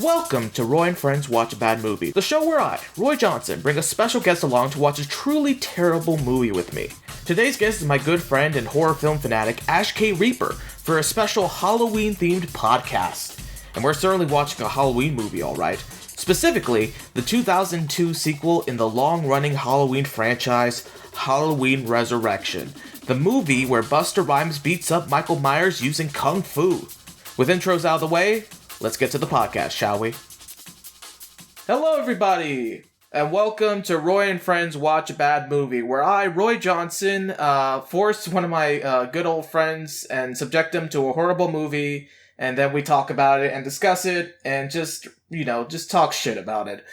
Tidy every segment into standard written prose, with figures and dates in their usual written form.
Welcome to Roy and Friends Watch a Bad Movie, the show where I, Roy Johnson, bring a special guest along to watch a truly terrible movie with me. Today's guest is my good friend and horror film fanatic, Ashe K REAPER, for a special Halloween-themed podcast. And we're certainly watching a Halloween movie, alright. Specifically, the 2002 sequel in the long-running Halloween franchise, Halloween Resurrection. The movie where Busta Rhymes beats up Michael Myers using Kung Fu. With intros out of the way, let's get to the podcast, shall we? Hello, everybody, and welcome to Roy and Friends Watch a Bad Movie, where I, Roy Johnson, force one of my good old friends and subject them to a horrible movie, and then we talk about it and discuss it, and just talk shit about it.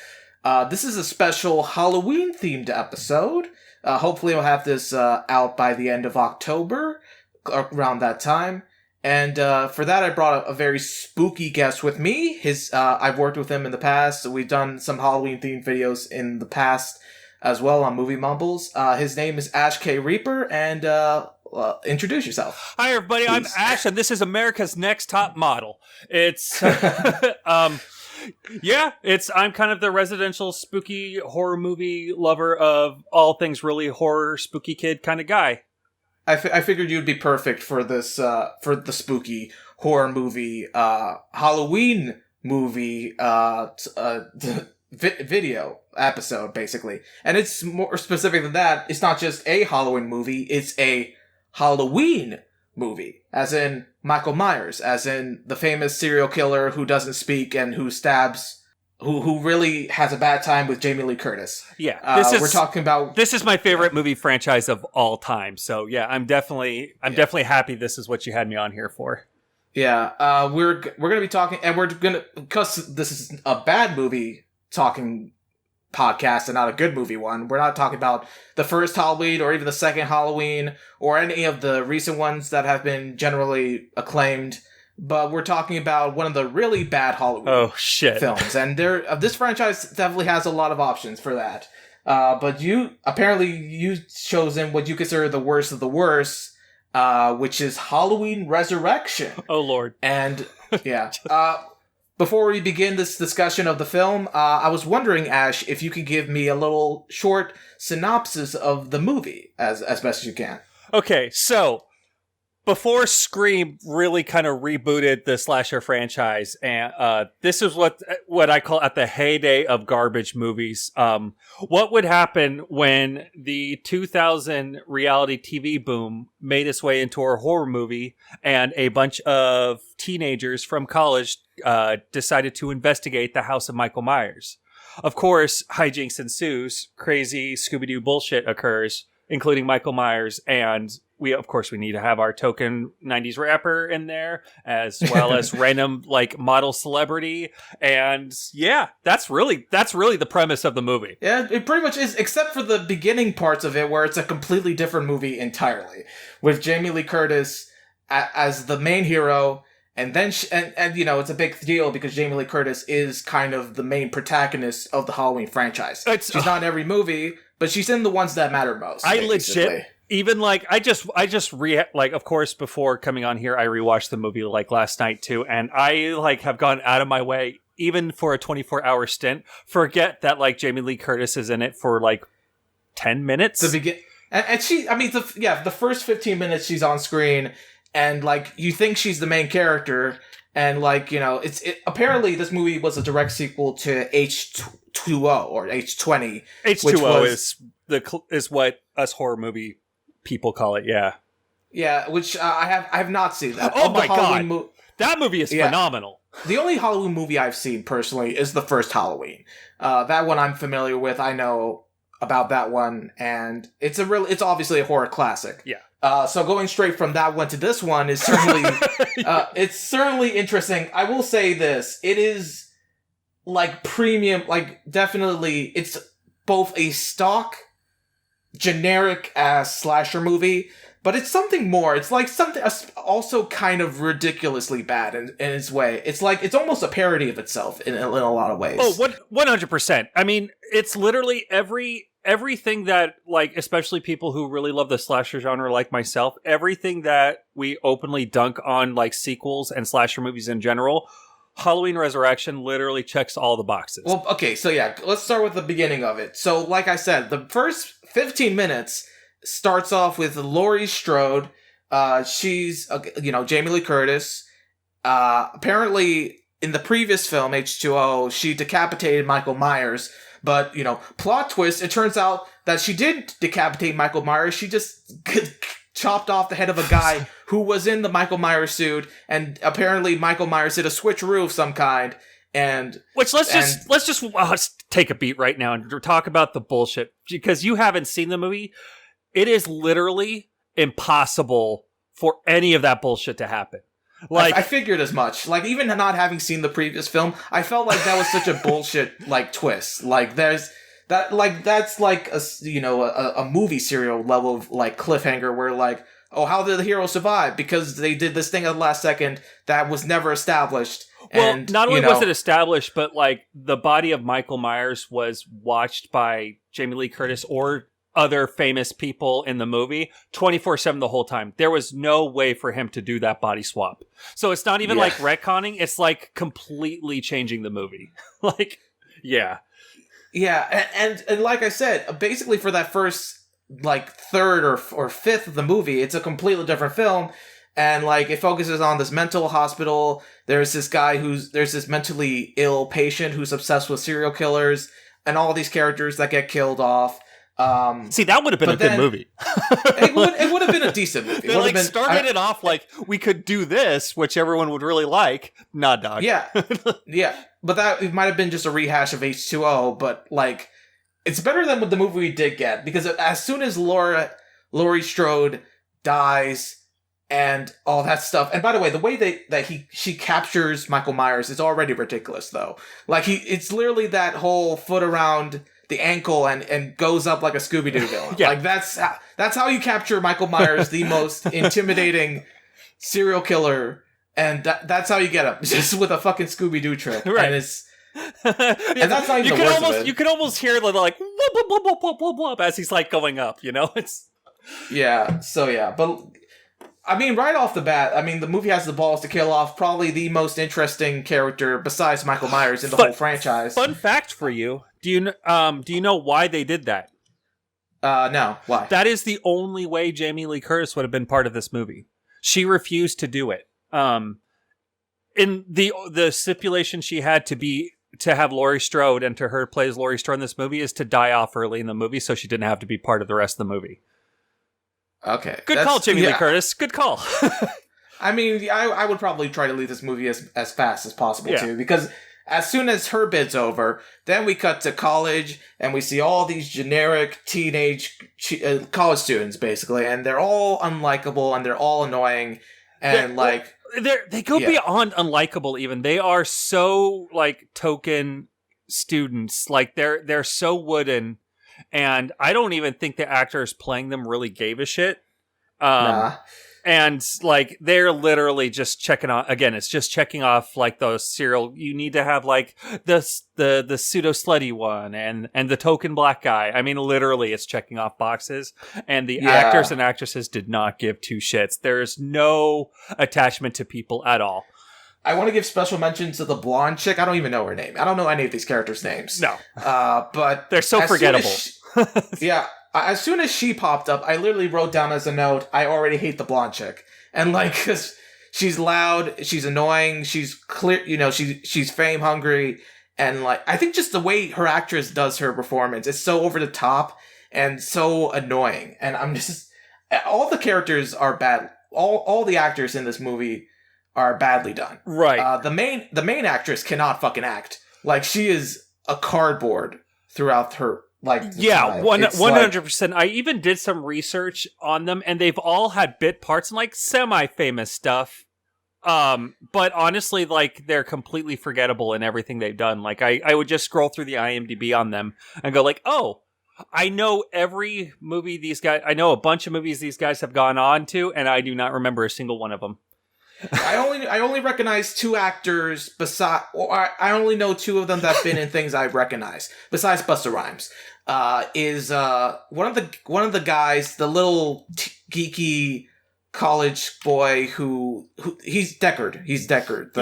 This is a special Halloween-themed episode. Hopefully we'll have this out by the end of October, around that time. And for that, I brought a very spooky guest with me. I've worked with him in the past. We've done some Halloween-themed videos in the past as well on Movie Mumbles. His name is Ashe K REAPER, and introduce yourself. Hi, everybody. Please. I'm Ash, and this is America's Next Top Model. It's... I'm kind of the residential spooky horror movie lover of all things really horror, spooky kid kind of guy. I figured you'd be perfect for this, for the spooky horror movie, Halloween movie, video episode, basically. And it's more specific than that. It's not just a Halloween movie, it's a Halloween movie. As in Michael Myers, as in the famous serial killer who doesn't speak and who stabs... Who really has a bad time with Jamie Lee Curtis. Yeah, this is my favorite movie franchise of all time. So yeah, I'm definitely happy this is what you had me on here for. Yeah, we're gonna be talking, and because this is a bad movie talking podcast and not a good movie one. We're not talking about the first Halloween or even the second Halloween or any of the recent ones that have been generally acclaimed. But we're talking about one of the really bad Halloween films. And this franchise definitely has a lot of options for that. But you chosen what you consider the worst of the worst, which is Halloween Resurrection. Oh, Lord. And, yeah. Before we begin this discussion of the film, I was wondering, Ash, if you could give me a little short synopsis of the movie, as best as you can. Okay, so... Before Scream really kind of rebooted the slasher franchise, and this is what I call at the heyday of garbage movies. What would happen when the 2000 reality TV boom made its way into a horror movie, and a bunch of teenagers from college decided to investigate the house of Michael Myers? Of course, hijinks ensues, crazy Scooby-Doo bullshit occurs, including Michael Myers, and we need to have our token 90s rapper in there, as well as random model celebrity. And yeah, that's really the premise of the movie. Yeah, it pretty much is, except for the beginning parts of it where it's a completely different movie entirely, with Jamie Lee Curtis as the main hero. And then, it's a big deal because Jamie Lee Curtis is kind of the main protagonist of the Halloween franchise. She's not in every movie, but she's in the ones that matter most. Of course, before coming on here, I rewatched the movie last night too, and I have gone out of my way, even for a 24-hour stint, forget that Jamie Lee Curtis is in it for 10 minutes. The first 15 minutes she's on screen, and you think she's the main character, and apparently this movie was a direct sequel to H2O or H20. H2O is what us horror movie people call it. Yeah. Yeah, which I have not seen that. Oh my god, that movie is phenomenal. The only Halloween movie I've seen personally is the first Halloween. That one I'm familiar with. I know about that one, and it's obviously a horror classic. Yeah. So going straight from that one to this one is certainly it's certainly interesting. I will say this: it is premium. Definitely, it's both a stock, generic ass slasher movie, but it's something more. It's something also kind of ridiculously bad in its way. It's it's almost a parody of itself in a lot of ways. Oh, 100%. I mean, it's literally everything that, especially people who really love the slasher genre like myself, everything that we openly dunk on, sequels and slasher movies in general, Halloween Resurrection literally checks all the boxes. Well, okay, so yeah, let's start with the beginning of it. So, like I said, the first 15 minutes starts off with Laurie Strode. She's, Jamie Lee Curtis. Apparently, in the previous film, H2O, she decapitated Michael Myers. But, plot twist, it turns out that she didn't decapitate Michael Myers. She just chopped off the head of a guy who was in the Michael Myers suit, and apparently Michael Myers did a switcheroo of some kind. Let's just take a beat right now and talk about the bullshit, because you haven't seen the movie. It is literally impossible for any of that bullshit to happen. I figured as much. Like, even not having seen the previous film, I felt like that was such a bullshit twist. Like, that's like a movie serial level of cliffhanger where oh, how did the hero survive? Because they did this thing at the last second that was never established. Well, and, not only was it established, but the body of Michael Myers was watched by Jamie Lee Curtis or other famous people in the movie 24/7 the whole time. There was no way for him to do that body swap. So it's not even retconning. It's completely changing the movie. Yeah. Yeah. And like I said, basically for that first third or fifth of the movie, it's a completely different film. And it focuses on this mental hospital. There's this guy there's this mentally ill patient who's obsessed with serial killers and all these characters that get killed off. See, that would have been a good movie. it would have been a decent movie. They started it off we could do this, which everyone would really like. Nah, dog. Yeah. Yeah. But it might have been just a rehash of H2O, but it's better than what the movie we did get, because as soon as Laurie Strode dies and all that stuff, and by the way, the way she captures Michael Myers is already ridiculous, though. It's literally that whole foot around the ankle and goes up like a Scooby-Doo villain. Yeah. That's how you capture Michael Myers, the most intimidating serial killer, and that's how you get him, just with a fucking Scooby-Doo trick. Right. And it's and that's not even the worst of it. You can almost hear whoop, whoop, whoop, whoop, whoop, whoop, as he's going up, It's yeah. So yeah, but I mean, right off the bat, the movie has the balls to kill off probably the most interesting character besides Michael Myers in the whole franchise. Fun fact for you: do you know why they did that? No. Why? That is the only way Jamie Lee Curtis would have been part of this movie. She refused to do it. In the stipulation she had to have Laurie Strode and to her plays Laurie Strode in this movie is to die off early in the movie, so she didn't have to be part of the rest of the movie. Okay. Good call, Jamie Lee Curtis. Good call. I would probably try to leave this movie as fast as possible, too, because as soon as her bid's over, then we cut to college, and we see all these generic teenage college students, basically, and they're all unlikable, and they're all annoying, and they go beyond unlikable. Even they are so token students, they're so wooden. And I don't even think the actors playing them really gave a shit. Nah. And they're literally just checking off. Again, it's just checking off those serial. You need to have the pseudo slutty one and the token black guy. Literally, it's checking off boxes. And the actors and actresses did not give two shits. There's no attachment to people at all. I want to give special mention to the blonde chick. I don't even know her name. I don't know any of these characters' names. No. But they're so forgettable. As soon as she popped up, I literally wrote down as a note, I already hate the blonde chick. And cause she's loud, she's annoying, she's clear, she's fame hungry. And I think just the way her actress does her performance is so over the top and so annoying. And I'm just, all the characters are bad. All the actors in this movie are badly done. Right. The main actress cannot fucking act. She is a cardboard throughout her 100%. I even did some research on them, and they've all had bit parts and semi-famous stuff. But honestly, they're completely forgettable in everything they've done. I would just scroll through the IMDb on them and go oh, I know every movie I know a bunch of movies these guys have gone on to, and I do not remember a single one of them. I only recognize two actors I only know two of them that've been in things I recognize besides Busta Rhymes. Is one of the guys, the little geeky college boy who he's Deckard. He's Deckard.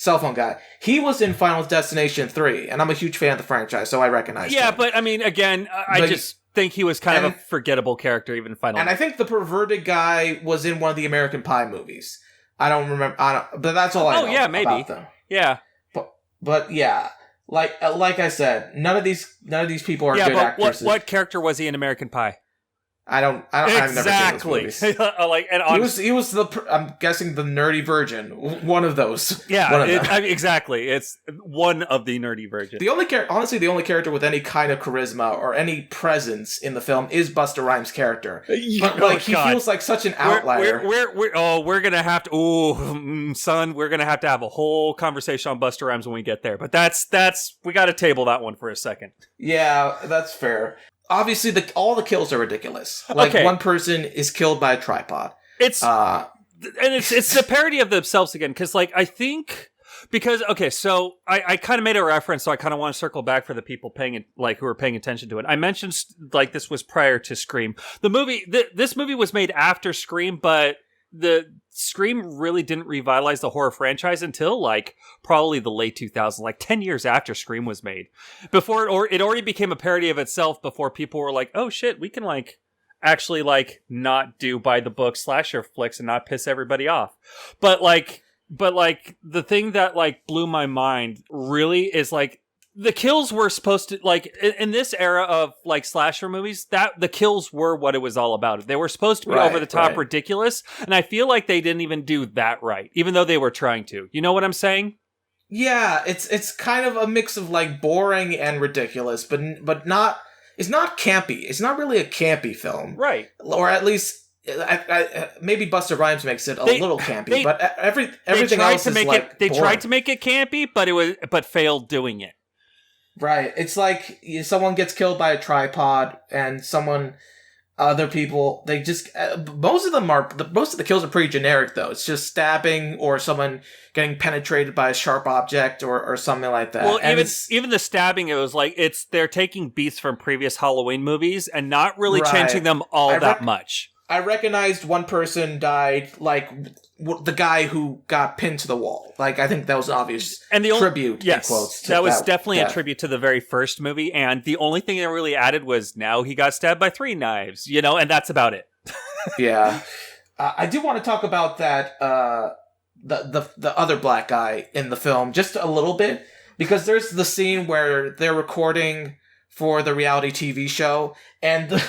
Cell phone guy. He was in Final Destination 3, and I'm a huge fan of the franchise, so I recognize him. Yeah, but I mean, again, I just think he was kind of a forgettable character, even in Final. And I think the perverted guy was in one of the American Pie movies. I don't remember, but that's all I know about them. Yeah. But yeah, like I said, none of these people are good actors. What character was he in American Pie? I've never seen those movies. He was I'm guessing the nerdy virgin, one of those. Yeah, exactly. It's one of the nerdy virgins. The only character with any kind of charisma or any presence in the film is Busta Rhymes' character. But he feels like such an outlier. We're gonna have to. Son, we're gonna have to have a whole conversation on Busta Rhymes when we get there. But that's we got to table that one for a second. Yeah, that's fair. Obviously, all the kills are ridiculous. Like, one person is killed by a tripod. It's the parody of themselves again, because, like, I think... Because, okay, so I kind of made a reference, so I kind of want to circle back for the people who are paying attention to it. I mentioned, like, this was prior to Scream. This movie was made after Scream, but the Scream really didn't revitalize the horror franchise until like probably the late 2000s, like 10 years after Scream was made. Before it already became a parody of itself before people were like, oh shit, we can like actually like not do by the book slasher flicks and not piss everybody off. But the thing that like blew my mind really is like the kills were supposed to, like, in this era of, like, slasher movies, that the kills were what it was all about. They were supposed to be over-the-top ridiculous, and I feel like they didn't even do that right, even though they were trying to. You know what I'm saying? Yeah, it's kind of a mix of, like, boring and ridiculous, but not... It's not campy. It's not really a campy film. Right. Or at least... maybe Busta Rhymes makes it a little campy, but everything else is, like, They boring. tried to make it campy, but failed doing it. Right. It's like someone gets killed by a tripod and other people, they just, most of the kills are pretty generic though. It's just stabbing or someone getting penetrated by a sharp object or something like that. Well, even the stabbing, it was like, they're taking beats from previous Halloween movies and not really changing them that much. I recognized one person died, like, the guy who got pinned to the wall. Like, I think that was an obvious tribute, in quotes. That was definitely a tribute to the very first movie, and the only thing they really added was now he got stabbed by 3 knives, and that's about it. Yeah. I do want to talk about that, the other black guy in the film, just a little bit, because there's the scene where they're recording for the reality TV show, and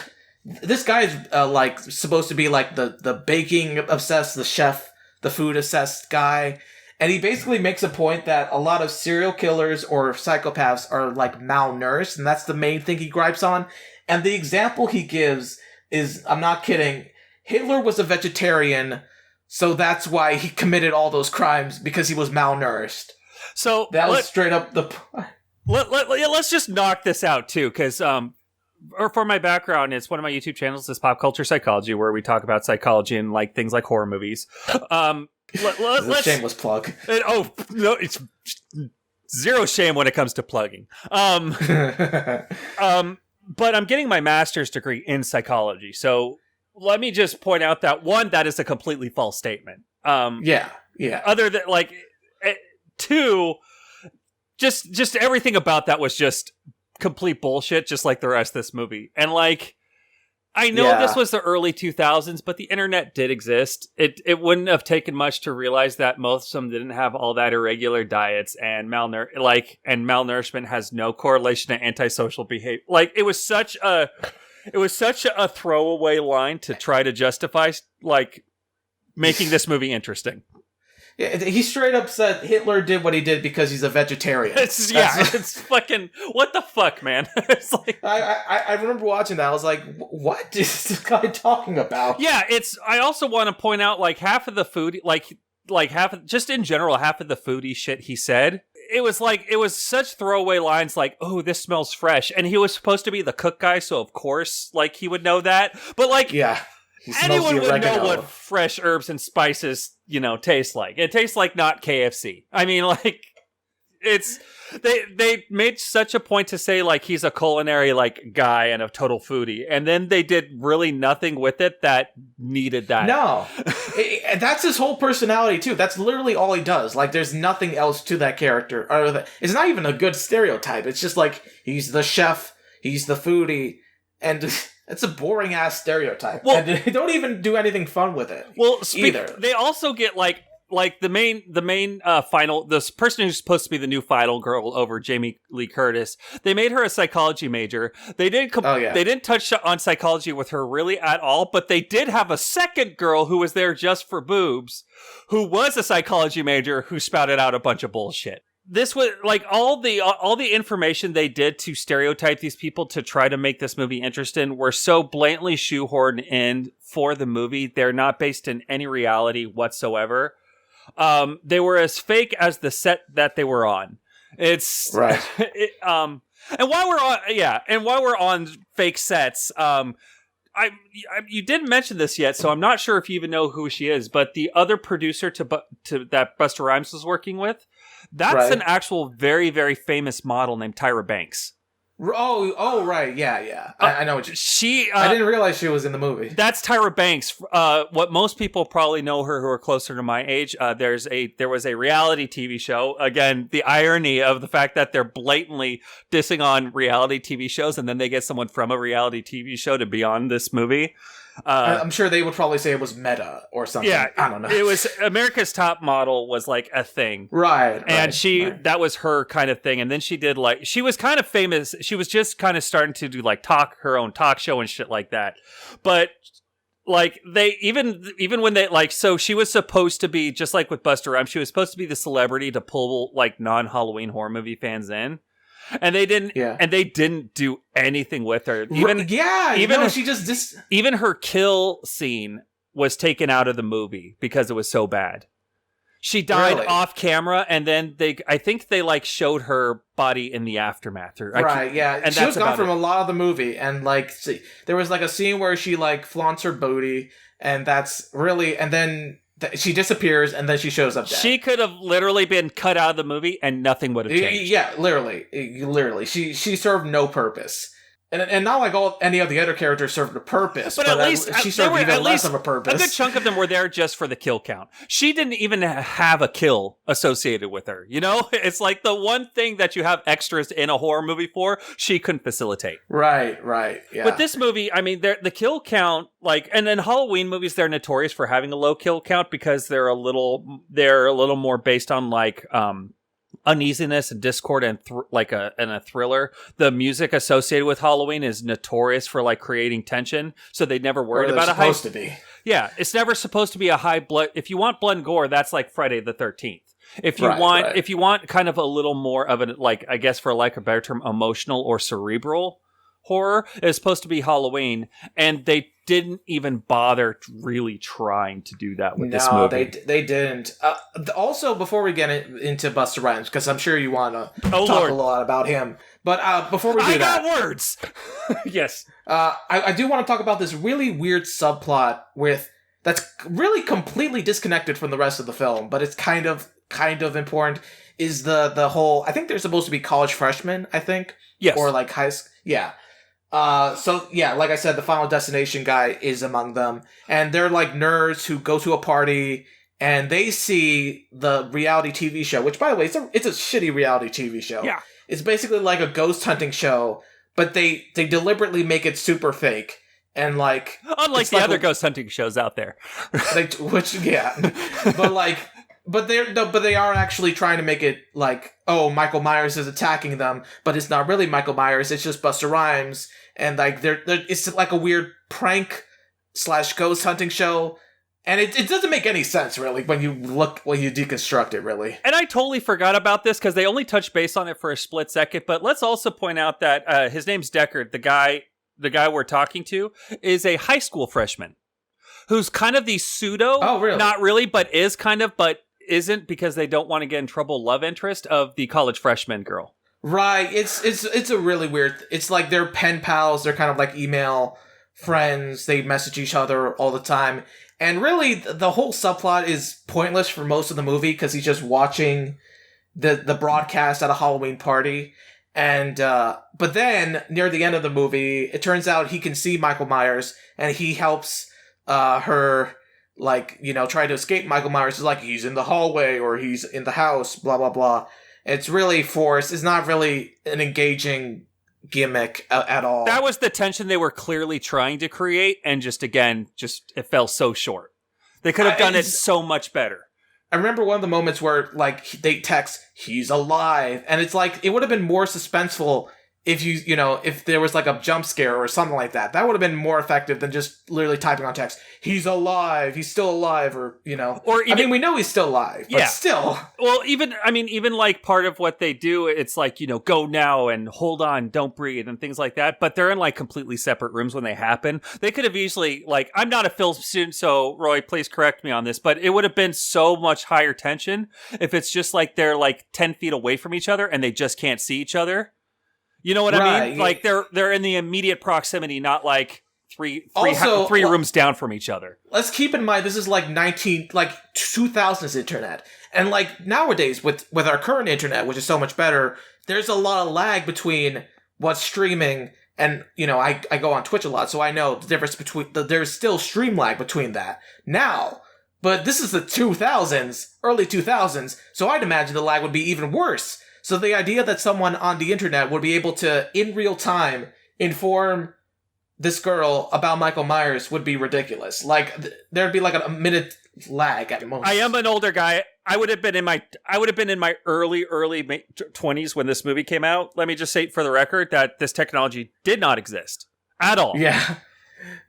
this guy is like supposed to be like the baking obsessed, the chef, the food obsessed guy, and he basically makes a point that a lot of serial killers or psychopaths are like malnourished, and that's the main thing he gripes on. And the example he gives is, I'm not kidding, Hitler was a vegetarian, so that's why he committed all those crimes, because he was malnourished. So that was straight up the... Let's just knock this out too, because or for my background, it's one of my YouTube channels, is Pop Culture Psychology, where we talk about psychology and like things like horror movies. It's a shameless plug. No, it's zero shame when it comes to plugging. But I'm getting my master's degree in psychology, so let me just point out that one, that is a completely false statement. Yeah. Other than like, two, just everything about that was just complete bullshit, just like the rest of this movie. And like, I know this was the early 2000s, but the internet did exist. It wouldn't have taken much to realize that most of them didn't have all that irregular diets, and malnourishment has no correlation to antisocial behavior. Like, it was such a throwaway line to try to justify like making this movie interesting. Yeah, he straight up said Hitler did what he did because he's a vegetarian. It's fucking, what the fuck, man? It's like, I remember watching that. I was like, what is this guy talking about? Yeah, I also want to point out, like, half of the food, like just in general, half of the foodie shit he said, it was such throwaway lines like, oh, this smells fresh. And he was supposed to be the cook guy, so of course, like, he would know that. But like, yeah. Anyone would know what fresh herbs and spices, taste like. It tastes like not KFC. I mean, like, it's they made such a point to say like he's a culinary like guy and a total foodie, and then they did really nothing with it that needed that. No, that's his whole personality too. That's literally all he does. Like, there's nothing else to that character. It's not even a good stereotype. It's just like he's the chef, he's the foodie, and it's a boring ass stereotype. Well, and they don't even do anything fun with it. Well, either. They also get like the main final, this person who's supposed to be the new final girl over Jamie Lee Curtis, they made her a psychology major. They didn't touch on psychology with her really at all, but they did have a second girl who was there just for boobs, who was a psychology major, who spouted out a bunch of bullshit. This was like all the information they did to stereotype these people to try to make this movie interesting were so blatantly shoehorned in for the movie. They're not based in any reality whatsoever. They were as fake as the set that they were on. It's right. And while we're on fake sets, you didn't mention this yet, so I'm not sure if you even know who she is. But the other producer to that Busta Rhymes was working with, that's an actual very, very famous model named Tyra Banks. Oh, right, yeah. I know what I didn't realize she was in the movie. That's Tyra Banks. What most people probably know her who are closer to my age. There was a reality TV show. Again, the irony of the fact that they're blatantly dissing on reality TV shows, and then they get someone from a reality TV show to be on this movie. I'm sure they would probably say it was meta or something. Yeah, I don't know. It was America's Top Model was like a thing. Right. And that was her kind of thing. And then she did she was kind of famous. She was just kind of starting to do like her own talk show and shit like that. But like they, even when they so she was supposed to be, just like with Busta Rhymes, she was supposed to be the celebrity to pull like non-Halloween horror movie fans in. And they didn't. Yeah. And they didn't do anything with her. Even her kill scene was taken out of the movie because it was so bad. She died off camera, and then I think they like showed her body in the aftermath. And she was gone from a lot of the movie, and there was like a scene where she like flaunts her booty, and that's really, and then she disappears, and then she shows up dead. She could have literally been cut out of the movie, and nothing would have changed. Yeah, literally. She served no purpose. And not like any of the other characters served a purpose, but at least she served even less of a purpose. A good chunk of them were there just for the kill count. She didn't even have a kill associated with her. You know, it's like the one thing that you have extras in a horror movie for, she couldn't facilitate. Right, yeah. But this movie, I mean, the kill count, and in Halloween movies, they're notorious for having a low kill count because they're a little more based on uneasiness and discord and a thriller. The music associated with Halloween is notorious for creating tension, so they never worried about a high. Supposed to be. Yeah, it's never supposed to be a high blood. If you want blood and gore, that's like Friday the 13th. If you want kind of a little more of an I guess for a better term, emotional or cerebral horror, it's supposed to be Halloween, and they didn't even bother really trying to do that with this movie. No, they didn't. Also, before we get into Busta Rhymes, because I'm sure you want to talk a lot about him, but before we do that... I got words! Yes. I do want to talk about this really weird subplot that's really completely disconnected from the rest of the film, but it's kind of important, is the whole... I think they're supposed to be college freshmen, I think? Yes. Or high school... Yeah. Like I said, the Final Destination guy is among them, and they're nerds who go to a party and they see the reality TV show, which, by the way, it's a shitty reality TV show. Yeah. It's basically like a ghost hunting show, but they deliberately make it super fake and unlike the other ghost hunting shows out there. But they are actually trying to make it Michael Myers is attacking them, but it's not really Michael Myers, it's just Busta Rhymes, and it's like a weird prank / ghost hunting show, and it doesn't make any sense really when you deconstruct it really. And I totally forgot about this because they only touched base on it for a split second, but let's also point out that his name's Deckard, the guy we're talking to, is a high school freshman who's kind of the pseudo, not really, but is kind of, but isn't, because they don't want to get in trouble, love interest of the college freshman girl. Right. It's a really weird... It's like they're pen pals. They're kind of email friends. They message each other all the time. And really, the whole subplot is pointless for most of the movie because he's just watching the broadcast at a Halloween party. And but then near the end of the movie, it turns out he can see Michael Myers, and he helps her, like, you know, try to escape Michael Myers. Is like, he's in the hallway or he's in the house, blah blah blah. It's really forced. It's not really an engaging gimmick at all. That was the tension they were clearly trying to create, and just it fell so short. They could have done it so much better. I remember one of the moments where, like, they text, he's alive. And it's like, it would have been more suspenseful if you know, if there was like a jump scare or something like that. That would have been more effective than just literally typing on text, he's alive, he's still alive, or, you know. Or even, I mean, we know he's still alive, but still. Well, even like part of what they do, it's like, you know, go now and hold on, don't breathe and things like that. But they're in like completely separate rooms when they happen. They could have easily, like, I'm not a film student, so Roy, please correct me on this, but it would have been so much higher tension if it's just like they're like 10 feet away from each other and they just can't see each other. You know what I mean? Like they're in the immediate proximity, not like three rooms down from each other. Let's keep in mind this is like 2000s internet, and like nowadays with our current internet, which is so much better, there's a lot of lag between what's streaming and, you know, I go on Twitch a lot, so I know the difference between there's still stream lag between that now. But this is the 2000s, early 2000s, so I'd imagine the lag would be even worse. So the idea that someone on the internet would be able to, in real time, inform this girl about Michael Myers would be ridiculous. Like, there'd be like a minute lag at most. I am an older guy. I would have been in my early 20s when this movie came out. Let me just say for the record that this technology did not exist at all. Yeah.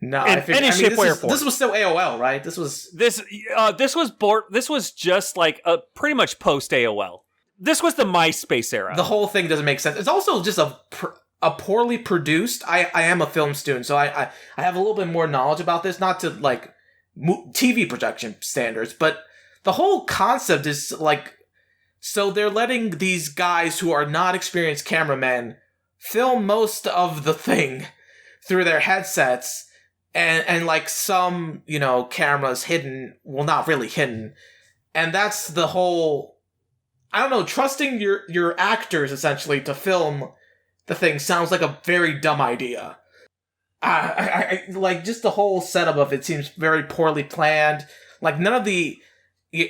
No, this was still AOL, right? This was just like a pretty much post AOL. This was the MySpace era. The whole thing doesn't make sense. It's also just a poorly produced. I am a film student, so I have a little bit more knowledge about this, not to like TV production standards, but the whole concept is like, so they're letting these guys who are not experienced cameramen film most of the thing through their headsets, and like some, you know, cameras hidden, well, not really hidden, and that's the whole. I don't know, trusting your actors, essentially, to film the thing sounds like a very dumb idea. I like, just the whole setup of it seems very poorly planned. Like, none of the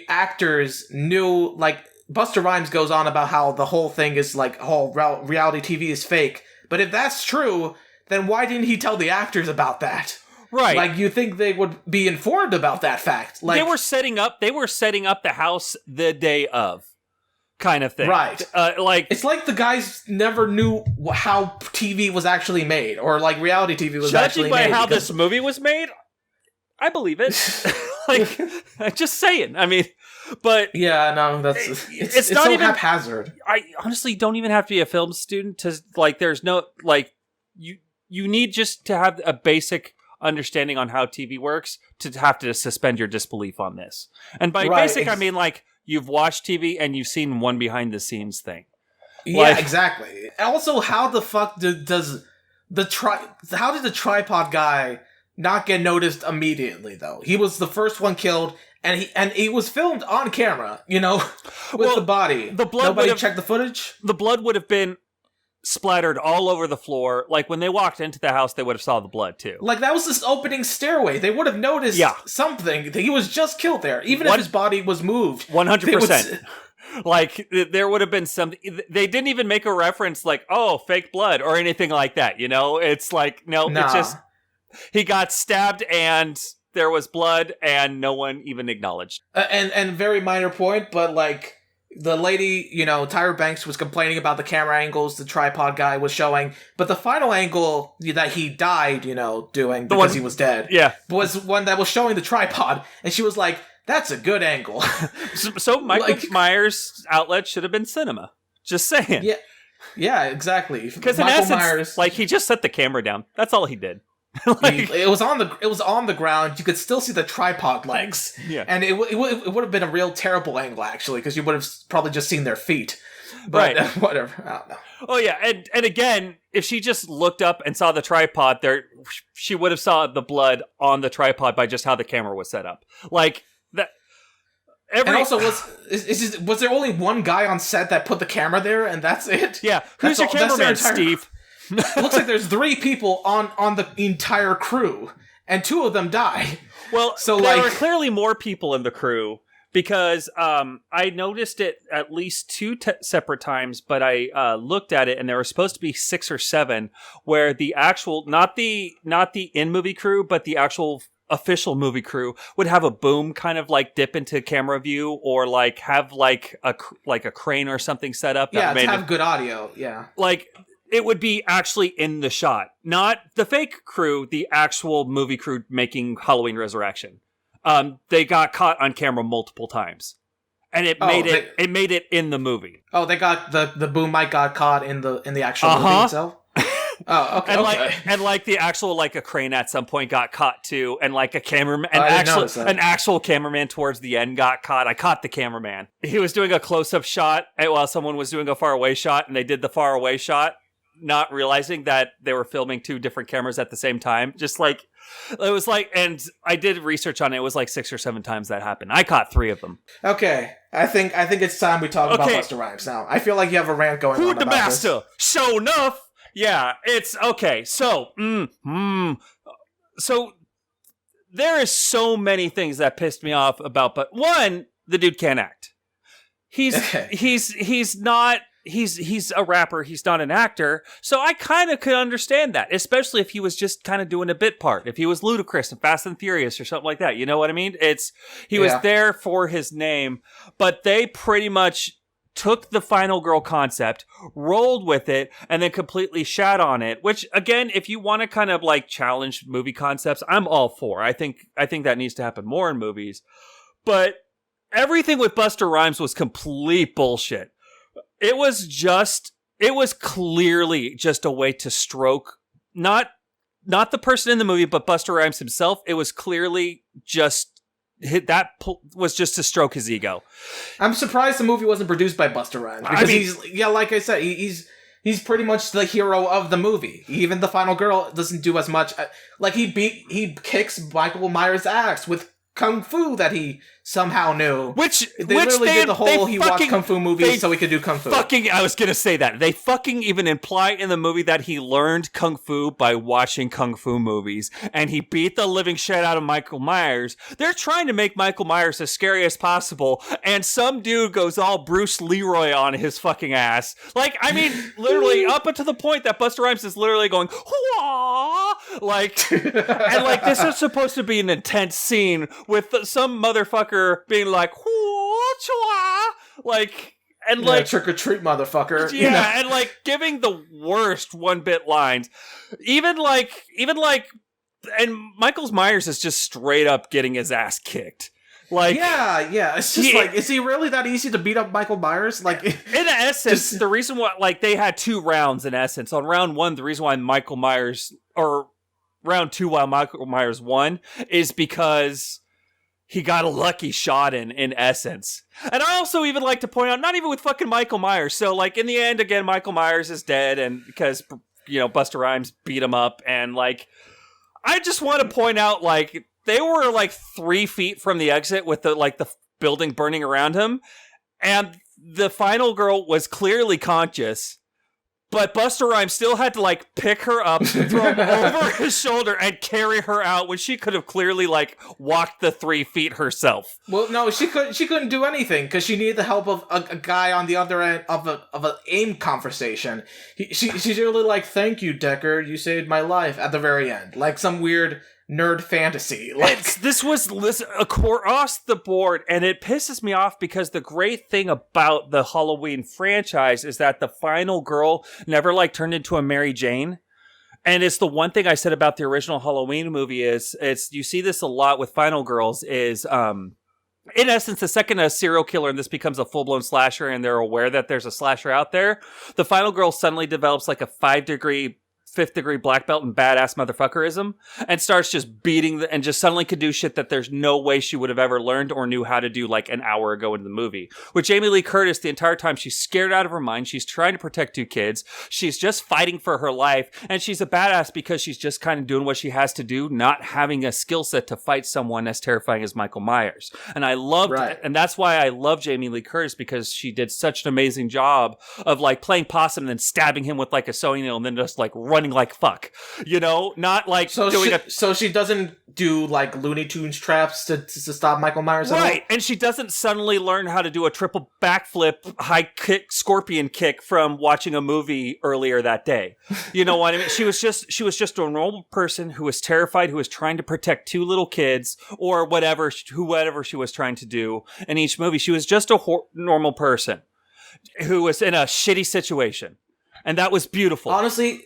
actors knew, like, Busta Rhymes goes on about how the whole thing is, like, whole reality TV is fake. But if that's true, then why didn't he tell the actors about that? Right. Like, you think they would be informed about that fact. Like, they were setting up the house the day of. Kind of thing. Right. Like, it's like the guys never knew how TV was actually made, or like reality TV was actually made. Judging by how this movie was made, I believe it. Like, just saying. I mean, but yeah, no, it's not so even haphazard. I honestly don't even have to be a film student to, like, there's no, like, you need just to have a basic understanding on how TV works to have to suspend your disbelief on this. And by basic, I mean, like, you've watched TV and you've seen one behind the scenes thing. Yeah, like, exactly. And also, how the fuck how did the tripod guy not get noticed immediately, though? He was the first one killed, and he was filmed on camera, you know, with the body. The blood. Nobody checked the footage. The blood would have been splattered all over the floor. Like, when they walked into the house, they would have saw the blood too. Like, that was this opening stairway. They would have noticed something. He was just killed there, even if his body was moved. 100%. Like, there would have been some. They didn't even make a reference like, "Oh, fake blood" or anything like that. You know, it's like, no, it's just he got stabbed and there was blood, and no one even acknowledged. And very minor point, but like, the lady, you know, Tyra Banks was complaining about the camera angles the tripod guy was showing, but the final angle that he died, you know, doing because he was dead, was one that was showing the tripod, and she was like, "That's a good angle." So Michael Myers' outlet should have been cinema. Just saying. Yeah, exactly. Because in essence, like, he just set the camera down. That's all he did. Like, it was on the ground. You could still see the tripod legs. Yeah, and it would have been a real terrible angle, actually, because you would have probably just seen their feet. But right. Whatever. I don't know. Oh yeah, and again, if she just looked up and saw the tripod there, she would have saw the blood on the tripod by just how the camera was set up. Like that. And also, was there only one guy on set that put the camera there, and that's it? Yeah, who's your cameraman, Steve? Looks like there's 3 people on the entire crew, and 2 of them die. Well, so there were clearly more people in the crew, because I noticed it at least 2 separate times, but I looked at it, and there were supposed to be 6 or 7, where the actual, not the in-movie crew, but the actual official movie crew would have a boom kind of like dip into camera view, or like have like a crane or something set up. Yeah, to have good audio. Yeah, like it would be actually in the shot, not the fake crew, the actual movie crew making Halloween Resurrection. They got caught on camera multiple times, and it made it in the movie. Oh, they got the boom mic got caught in the actual movie itself. Oh, okay. And the actual like a crane at some point got caught too, and like a cameraman, an actual cameraman towards the end got caught. I caught the cameraman. He was doing a close up shot while someone was doing a far away shot, and they did the far away shot, not realizing that they were filming 2 different cameras at the same time. Just like it was like, and I did research on it. It was like 6 or 7 times that happened. I caught 3 of them. Okay, I think it's time we talk about Busta Rhymes now. I feel like you have a rant going on about this. Who the master? Show enough. Yeah, it's okay. So, so there is so many things that pissed me off about, but one, the dude can't act. He's not. He's a rapper. He's not an actor. So I kind of could understand that, especially if he was just kind of doing a bit part. If he was Ludacris in Fast and Furious or something like that, you know what I mean? He was there for his name, but they pretty much took the final girl concept, rolled with it, and then completely shat on it. Which, again, if you want to kind of like challenge movie concepts, I'm all for. I think that needs to happen more in movies. But everything with Busta Rhymes was complete bullshit. It was clearly just a way to stroke, not the person in the movie, but Busta Rhymes himself. It was clearly just was just to stroke his ego. I'm surprised the movie wasn't produced by Busta Rhymes, because like I said, he's pretty much the hero of the movie. Even the final girl doesn't do as much. Like he kicks Michael Myers' ass with kung fu that he somehow knew. They watched kung fu movies so he could do kung fu. I was gonna say that. They fucking even imply in the movie that he learned kung fu by watching kung fu movies, and he beat the living shit out of Michael Myers. They're trying to make Michael Myers as scary as possible, and some dude goes all Bruce Leroy on his fucking ass. Like, I mean, literally up until the point that Busta Rhymes is literally going, "Wah!" Like, and like this is supposed to be an intense scene with some motherfucker being like, like, and like trick or treat, motherfucker. Yeah, you know? And like giving the worst 1-bit lines. Even like, and Michael Myers is just straight up getting his ass kicked. Like, yeah. It's just is he really that easy to beat up Michael Myers? Like, in essence, the reason why, like, they had 2 rounds in essence. On round 1, the reason why Michael Myers, or round 2, while Michael Myers won, is because he got a lucky shot in essence. And I also even like to point out, not even with fucking Michael Myers. So, like, in the end, again, Michael Myers is dead, and because, you know, Busta Rhymes beat him up, and, like, I just want to point out, like, they were, like, 3 feet from the exit with the building burning around him, and the final girl was clearly conscious, but Busta Rhymes still had to, like, pick her up, throw her over his shoulder, and carry her out when she could have clearly, like, walked the 3 feet herself. Well, no, she couldn't do anything, because she needed the help of a guy on the other end of an AIM conversation. She's really like, "Thank you, Decker, you saved my life," at the very end. Like some weird nerd fantasy. Like, this was across the board, and it pisses me off because the great thing about the Halloween franchise is that the final girl never like turned into a Mary Jane. And it's the one thing I said about the original Halloween movie is you see this a lot with final girls is in essence, the second a serial killer and this becomes a full-blown slasher and they're aware that there's a slasher out there, the final girl suddenly develops like a 5-degree fifth degree black belt and badass motherfuckerism, and starts just beating and just suddenly could do shit that there's no way she would have ever learned or knew how to do like an hour ago in the movie. With Jamie Lee Curtis, the entire time she's scared out of her mind. She's trying to protect 2 kids. She's just fighting for her life, and she's a badass because she's just kind of doing what she has to do, not having a skill set to fight someone as terrifying as Michael Myers. And I loved it, and that's why I love Jamie Lee Curtis, because she did such an amazing job of like playing possum and then stabbing him with like a sewing needle and then just like running like fuck, not like so she doesn't do like Looney Tunes traps to stop Michael Myers, right? And she doesn't suddenly learn how to do a triple backflip high kick scorpion kick from watching a movie earlier that day. You know what I mean? She was just a normal person who was terrified, who was trying to protect 2 little kids or whatever she was trying to do in each movie. She was just a normal person who was in a shitty situation, and that was beautiful. Honestly,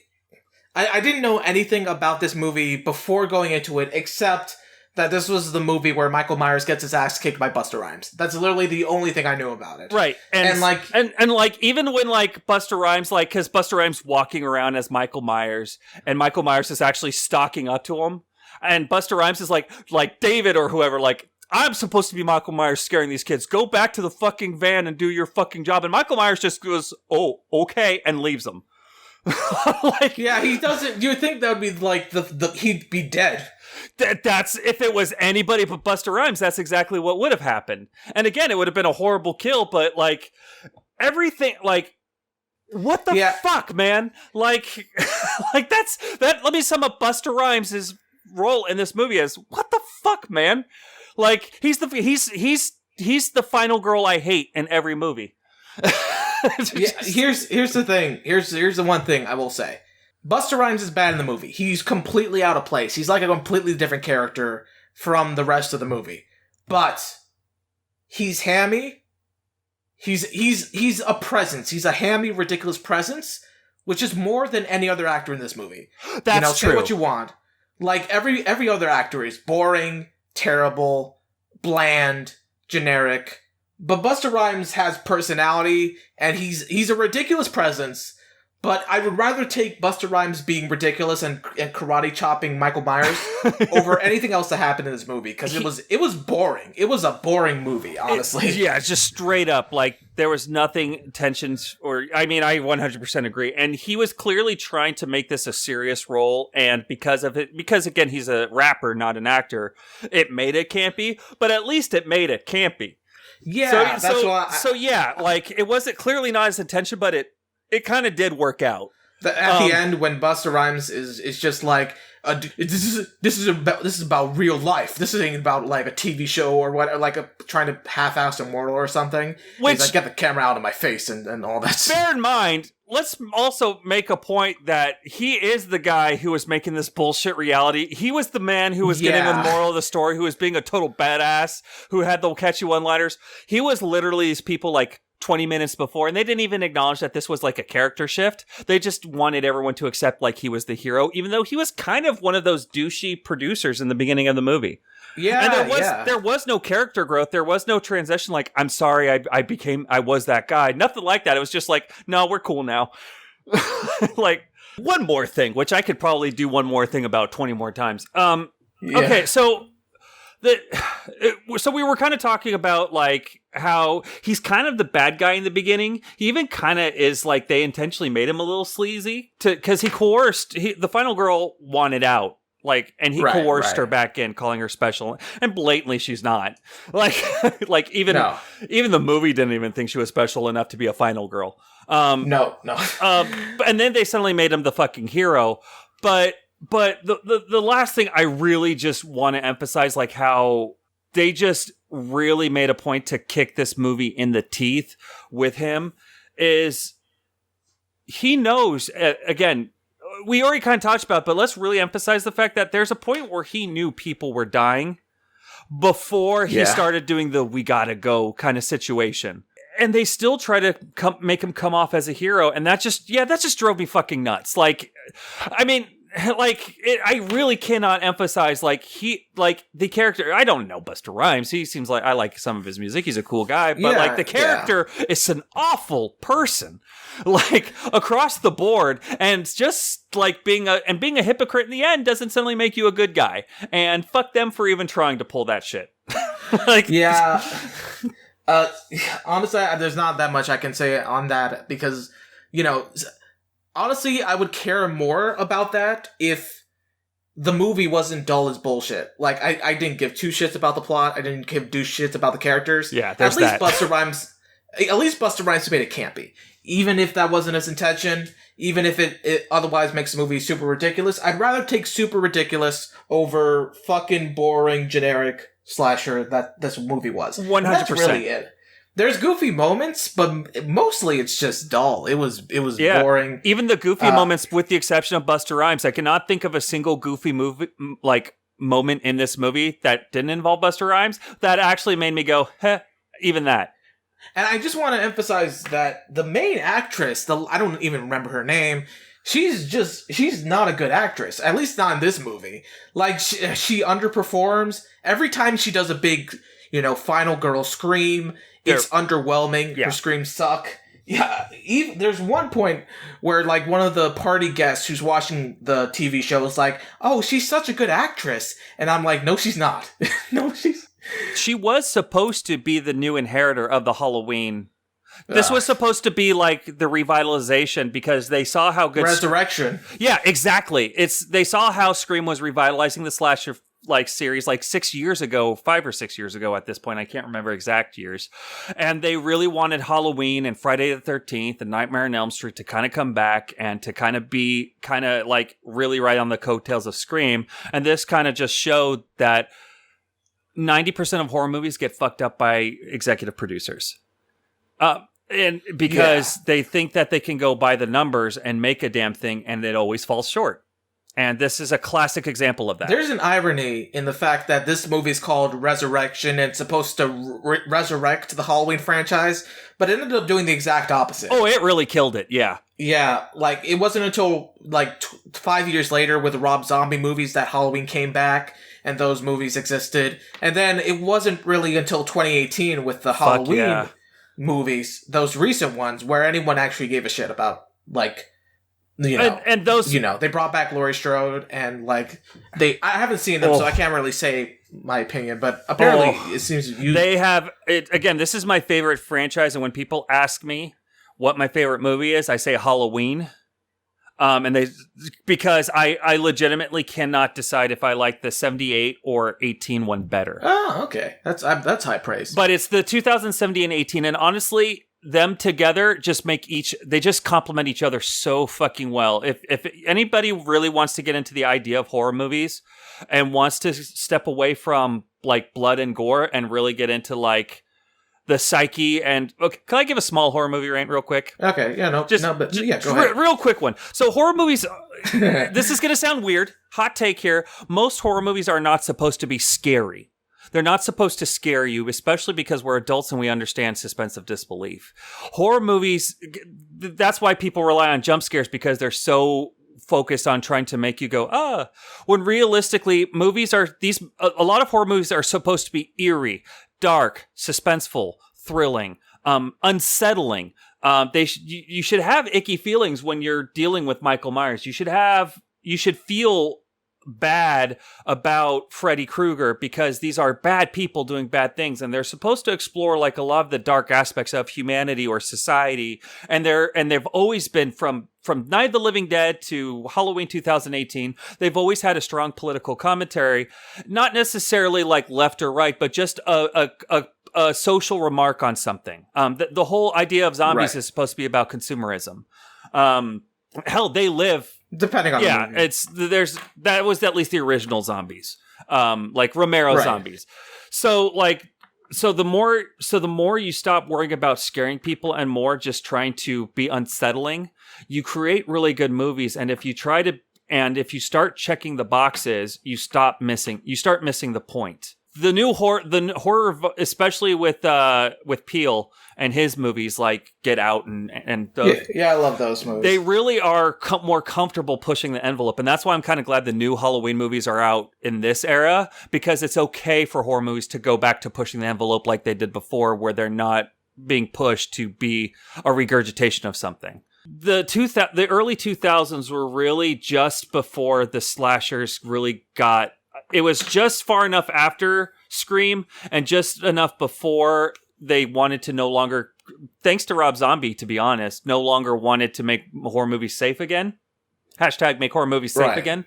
I didn't know anything about this movie before going into it, except that this was the movie where Michael Myers gets his ass kicked by Busta Rhymes. That's literally the only thing I knew about it. Right. And like even when like Busta Rhymes, like, because Busta Rhymes walking around as Michael Myers, and Michael Myers is actually stalking up to him, and Busta Rhymes is like David or whoever, like, I'm supposed to be Michael Myers scaring these kids. Go back to the fucking van and do your fucking job. And Michael Myers just goes, oh, okay, and leaves them. Like, yeah, he doesn't. You would think that would be like he'd be dead. That's if it was anybody but Busta Rhymes. That's exactly what would have happened. And again, it would have been a horrible kill. But like everything, like what the fuck, man? Like, like that's that. Let me sum up Busta Rhymes' role in this movie as what the fuck, man? Like he's the final girl I hate in every movie. Yeah, here's the thing. Here's the one thing I will say. Busta Rhymes is bad in the movie. He's completely out of place. He's like a completely different character from the rest of the movie. But he's hammy. He's a presence. He's a hammy, ridiculous presence, which is more than any other actor in this movie. That's true. Say what you want. Like every other actor is boring, terrible, bland, generic. But Busta Rhymes has personality, and he's a ridiculous presence, but I would rather take Busta Rhymes being ridiculous and karate chopping Michael Myers over anything else that happened in this movie, because it was boring. It was a boring movie, honestly. It's just straight up, like, there was nothing, tensions, I 100% agree. And he was clearly trying to make this a serious role, and because again, he's a rapper, not an actor, it made it campy, but at least it made it campy. Yeah, that's why. Like, it wasn't clearly not his intention, but it kind of did work out. At the end, when Busta Rhymes is just like, this is about real life. This isn't about like a TV show or what, like trying to half-ass Immortal or something. He's like, get the camera out of my face and all that. Bear in mind, let's also make a point that he is the guy who was making this bullshit reality. He was the man who was getting the moral of the story, who was being a total badass, who had the catchy one-liners. He was literally these people like 20 minutes before, and they didn't even acknowledge that this was like a character shift. They just wanted everyone to accept like he was the hero, even though he was kind of one of those douchey producers in the beginning of the movie. Yeah, and there was no character growth. There was no transition. Like, I'm sorry, I was that guy. Nothing like that. It was just like, no, we're cool now. Like, one more thing, which I could probably do one more thing about 20 more times. Okay, so we were kind of talking about like how he's kind of the bad guy in the beginning. He even kind of is like, they intentionally made him a little sleazy because he coerced. The final girl wanted out. Like, and he coerced her back in, calling her special, and blatantly she's not. Like, even the movie didn't even think she was special enough to be a final girl. No. And then they suddenly made him the fucking hero. But the last thing I really just want to emphasize, like how they just really made a point to kick this movie in the teeth with him, is he knows, again, we already kind of talked about it, but let's really emphasize the fact that there's a point where he knew people were dying before he started doing the we gotta go kind of situation. And they still try to make him come off as a hero. And that just drove me fucking nuts. Like, I mean, I really cannot emphasize the character. I don't know Busta Rhymes. He seems like I like some of his music. He's a cool guy, but like the character is an awful person, like across the board. And just like being a hypocrite in the end doesn't suddenly make you a good guy. And fuck them for even trying to pull that shit. Honestly, there's not that much I can say on that because, honestly, I would care more about that if the movie wasn't dull as bullshit. Like, I didn't give two shits about the plot. I didn't give two shits about the characters. Yeah, there's that. Busta Rhymes made it campy. Even if that wasn't his intention, even if it otherwise makes the movie super ridiculous, I'd rather take super ridiculous over fucking boring, generic slasher that this movie was. 100%. That's really it. There's goofy moments, but mostly it's just dull. It was boring. Even the goofy moments, with the exception of Busta Rhymes, I cannot think of a single goofy moment in this movie that didn't involve Busta Rhymes that actually made me go, heh, even that. And I just want to emphasize that the main actress, I don't even remember her name, she's not a good actress. At least not in this movie. Like, she underperforms. Every time she does a big, final girl scream, it's underwhelming. Yeah. Her screams suck. Yeah, there's one point where, like, one of the party guests who's watching the TV show is like, oh, she's such a good actress. And I'm like, no, she's not. She was supposed to be the new inheritor of the Halloween. This was supposed to be like the revitalization because they saw how good... Resurrection. Yeah, exactly. They saw how Scream was revitalizing the slasher series 6 years ago, 5 or 6 years ago at this point. I can't remember exact years. And they really wanted Halloween and Friday the 13th and Nightmare on Elm Street to kind of come back and to kind of be really right on the coattails of Scream. And this kind of just showed that 90% of horror movies get fucked up by executive producers. And because they think that they can go by the numbers and make a damn thing, and it always falls short. And this is a classic example of that. There's an irony in the fact that this movie is called Resurrection and it's supposed to resurrect the Halloween franchise, but it ended up doing the exact opposite. Oh, it really killed it, yeah. Yeah, it wasn't until 5 years later with the Rob Zombie movies that Halloween came back and those movies existed. And then it wasn't really until 2018 with the Halloween movies, those recent ones, where anyone actually gave a shit about, and those, they brought back Laurie Strode and I haven't seen them, so I can't really say my opinion, but apparently it seems they have it again. This is my favorite franchise, and when people ask me what my favorite movie is, I say Halloween. Because I legitimately cannot decide if I like the 78 or 18 one better. Oh, okay. That's high praise. But it's the 2070 and 18, and honestly, them together they just complement each other so fucking well. If anybody really wants to get into the idea of horror movies and wants to step away from blood and gore and really get into the psyche and... Okay, can I give a small horror movie rant real quick? Okay, yeah, go ahead. Real quick one. So horror movies... This is going to sound weird. Hot take here. Most horror movies are not supposed to be scary. They're not supposed to scare you, especially because we're adults and we understand suspense of disbelief. Horror movies... That's why people rely on jump scares, because they're so focused on trying to make you go, when realistically, a lot of horror movies are supposed to be eerie, dark, suspenseful, thrilling, unsettling. You should have icky feelings when you're dealing with Michael Myers. You should feel bad about Freddy Krueger because these are bad people doing bad things, and they're supposed to explore a lot of the dark aspects of humanity or society. And they've always been from Night of the Living Dead to Halloween 2018. They've always had a strong political commentary, not necessarily left or right, but just a social remark on something. The whole idea of zombies is supposed to be about consumerism. Hell, they live. Depending on the movie. That was at least the original zombies, Romero zombies. So the more you stop worrying about scaring people and more just trying to be unsettling, you create really good movies. And if you start checking the boxes, you start missing the point the new horror, especially with Peele and his movies like Get Out and those, yeah, I love those movies. they really are more comfortable pushing the envelope, and that's why I'm kind of glad the new Halloween movies are out in this era, because it's okay for horror movies to go back to pushing the envelope like they did before, where they're not being pushed to be a regurgitation of something. The early 2000s were really just before the slashers really got. It was just far enough after Scream and just enough before they wanted to no longer, thanks to Rob Zombie, to be honest, no longer wanted to make horror movies safe again. Hashtag make horror movies safe again.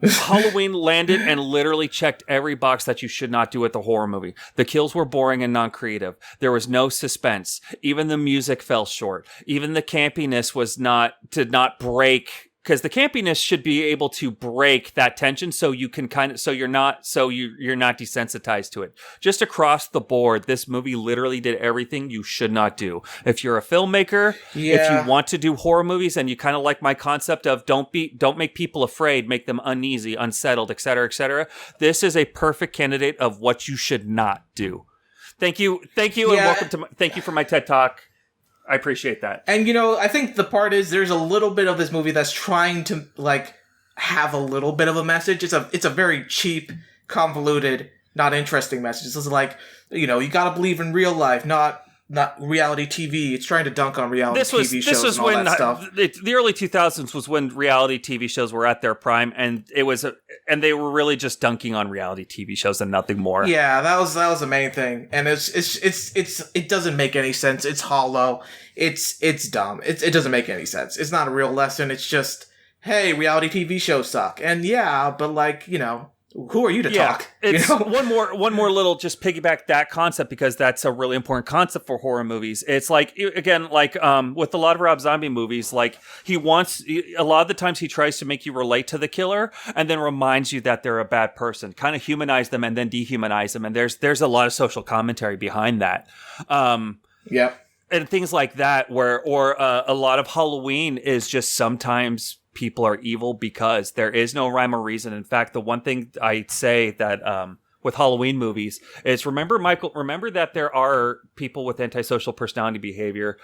Halloween landed and literally checked every box that you should not do with a horror movie. The kills were boring and non-creative. There was no suspense. Even the music fell short. Even the campiness did not break, because the campiness should be able to break that tension, so you can you're not desensitized to it. Just across the board, this movie literally did everything you should not do. If you're a filmmaker, if you want to do horror movies, and you kind of like my concept of don't make people afraid, make them uneasy, unsettled, etc., this is a perfect candidate of what you should not do. Thank you, and welcome to thank you for my TED Talk. I appreciate that. And, I think the part is there's a little bit of this movie that's trying to, have a little bit of a message. It's a very cheap, convoluted, not interesting message. It's just you gotta believe in real life, not reality TV. It's trying to dunk on reality TV shows and all that stuff. The early 2000s was when reality TV shows were at their prime, and and they were really just dunking on reality TV shows and nothing more. Yeah, that was the main thing, and it doesn't make any sense. It's hollow. It's dumb. It doesn't make any sense. It's not a real lesson. It's just, hey, reality TV shows suck, and but who are you to talk? It's one more little just piggyback that concept, because that's a really important concept for horror movies. It's with a lot of Rob Zombie movies, a lot of the times he tries to make you relate to the killer and then reminds you that they're a bad person, kind of humanize them and then dehumanize them. And there's a lot of social commentary behind that. Yep. And things like that, or a lot of Halloween is just sometimes people are evil because there is no rhyme or reason. In fact, the one thing I'd say that with Halloween movies is remember that there are people with antisocial personality behavior.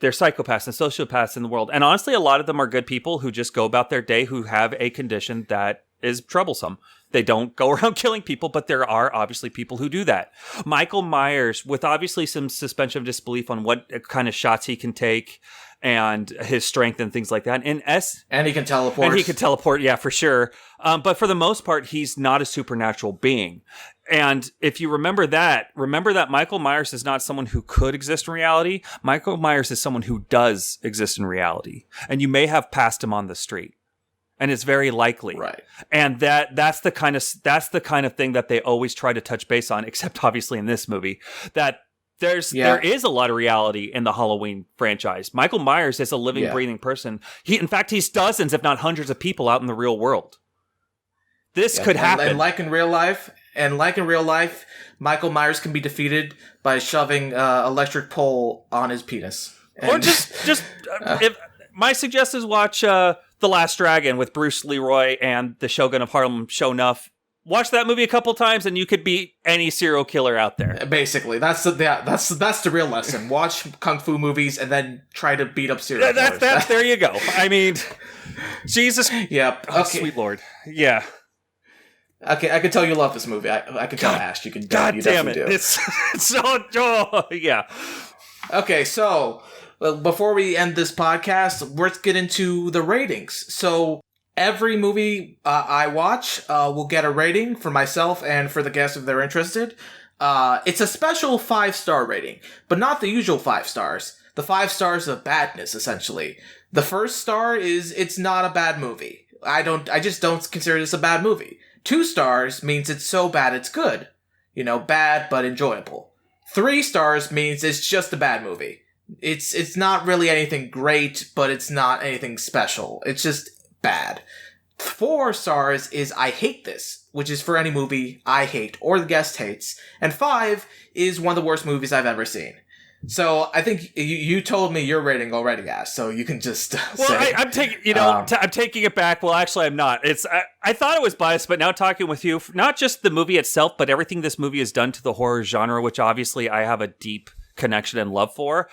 They're psychopaths and sociopaths in the world. And honestly, a lot of them are good people who just go about their day, who have a condition that is troublesome. They don't go around killing people, but there are obviously people who do that. Michael Myers, with obviously some suspension of disbelief on what kind of shots he can take and his strength and things like that. And he can teleport. And he can teleport, yeah, for sure. But for the most part, he's not a supernatural being. And if you remember that Michael Myers is not someone who could exist in reality. Michael Myers is someone who does exist in reality. And you may have passed him on the street. And it's very likely. Right. And that's the kind of thing that they always try to touch base on, except obviously in this movie, that there is a lot of reality in the Halloween franchise. Michael Myers is a living, breathing person. In fact, he's dozens, if not hundreds of people out in the real world. This could happen. And like in real life, Michael Myers can be defeated by shoving electric pole on his penis. Or if my suggestion is watch The Last Dragon with Bruce Leroy and the Shogun of Harlem, Sho'nuff. Watch that movie a couple times and you could beat any serial killer out there. Basically, that's the real lesson. Watch kung fu movies and then try to beat up serial killers. There you go. I mean, Jesus. Yep. Oh, sweet Lord. Yeah. Okay, I can tell you love this movie. I can tell Ash. You can. God you damn it! Do. It's so yeah. Okay, so before we end this podcast, let's get into the ratings. So every movie I watch will get a rating for myself and for the guests if they're interested. It's a special 5-star rating, but not the usual 5 stars. The 5 stars of badness, essentially. The first star is it's not a bad movie. I just don't consider this a bad movie. 2 stars means it's so bad it's good. Bad but enjoyable. 3 stars means it's just a bad movie. It's not really anything great, but it's not anything special. It's just bad. 4 stars is I hate this, which is for any movie I hate or the guest hates. And 5 is one of the worst movies I've ever seen. So I think you told me your rating already, Ash. So you can just say. I'm taking I'm taking it back. Well, actually, I'm not. I thought it was biased, but now talking with you, not just the movie itself, but everything this movie has done to the horror genre, which obviously I have a deep connection and love for.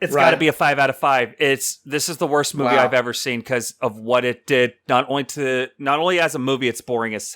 It's got to be a 5 out of 5. This is the worst movie I've ever seen because of what it did. Not only as a movie, it's boring as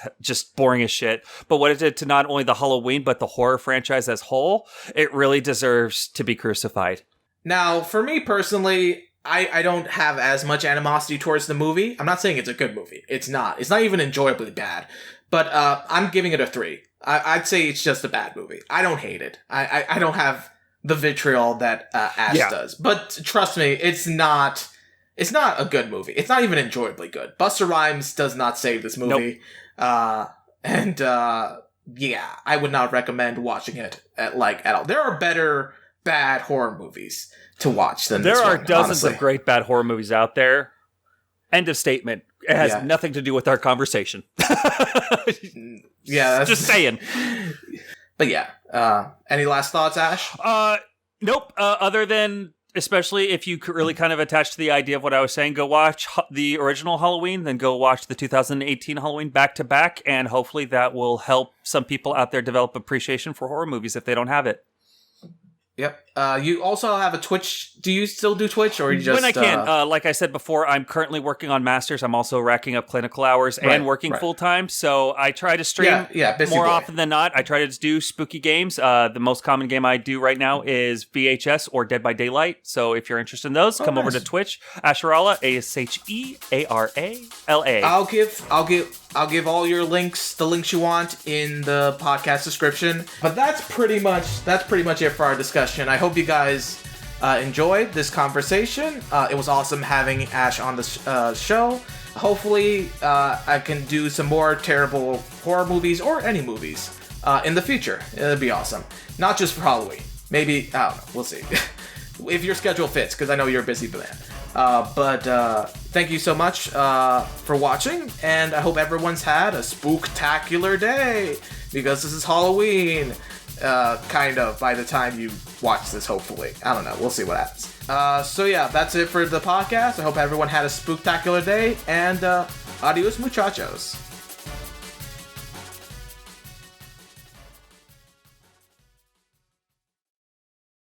shit. But what it did to not only the Halloween but the horror franchise as whole, it really deserves to be crucified. Now, for me personally, I don't have as much animosity towards the movie. I'm not saying it's a good movie. It's not. It's not even enjoyably bad. But I'm giving it a 3. I'd say it's just a bad movie. I don't hate it. I don't have the vitriol that Ash does. But trust me, it's not a good movie. It's not even enjoyably good. Busta Rhymes does not save this movie. Nope. I would not recommend watching it at all. There are better bad horror movies to watch than this one. There are dozens honestly. of great bad horror movies out there. End of statement. It has nothing to do with our conversation. Yeah, just saying. But any last thoughts, Ash? Nope. Other than, especially if you really kind of attach to the idea of what I was saying, go watch the original Halloween, then go watch the 2018 Halloween back to back, and hopefully that will help some people out there develop appreciation for horror movies if they don't have it. Yep. You also have a Twitch. Do you still do Twitch, or you just when I can? Like I said before, I'm currently working on masters. I'm also racking up clinical hours and working full time. So I try to stream more often than not. I try to do spooky games. The most common game I do right now is VHS or Dead by Daylight. So if you're interested in those, come over to Twitch. Ashearala, ASHEARALA. I'll give all your links, the links you want, in the podcast description. But that's pretty much it for our discussion. I hope you guys enjoyed this conversation. It was awesome having Ash on the show. Hopefully, I can do some more terrible horror movies or any movies in the future. It'd be awesome. Not just for Halloween. Maybe, I don't know. We'll see. If your schedule fits, because I know you're a busy man. But thank you so much for watching, and I hope everyone's had a spooktacular day, because this is Halloween, kind of, by the time you watch this, hopefully. I don't know, we'll see what happens. So yeah, that's it for the podcast. I hope everyone had a spooktacular day, and adios muchachos.